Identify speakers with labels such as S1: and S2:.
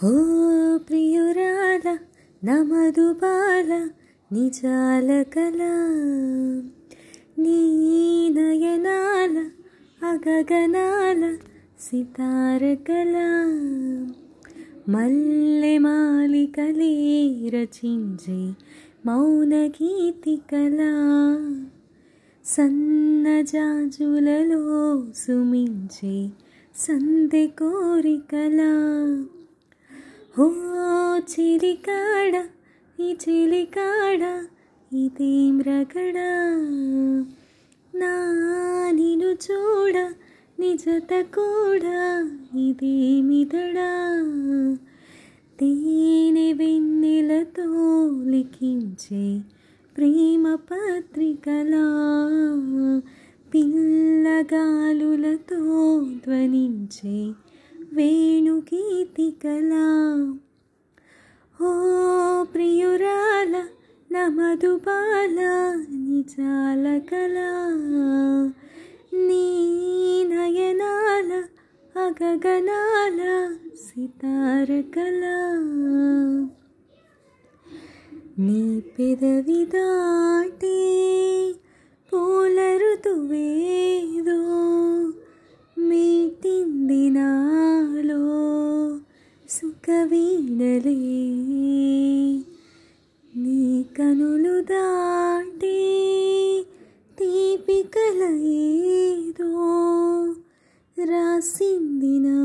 S1: ఓ ప్రియురాల నా మధుబాల నిజాల కళ నీ నయనాల అగగనాల సితార కళ మల్లె మాలికలే రచించే మౌన గీతి కళ సన్నజాజులలో సుమించే సందె కోరికలా ఓ చిలికాడ ఈ చిలికాడ ఇదేం రగడ నా నిన్ను చూడ నిజత కూడా ఇదేమిదడా తేనె వెన్నెలతో లిఖించే ప్రేమ పత్రికలా పిల్లగాలులతో ధ్వనించే వేణుగీతికలా ఓ ప్రియురాల నా మధుబాల నిజాల కళ నీ నయనాల అగగనాల సితార కళ నీ పెదవి దాటే పూల ఋతువేదో మీటింది నాలో సుఖవీణలే నీ కనులు దాటే తీపి కల ఏదో రాసింది నా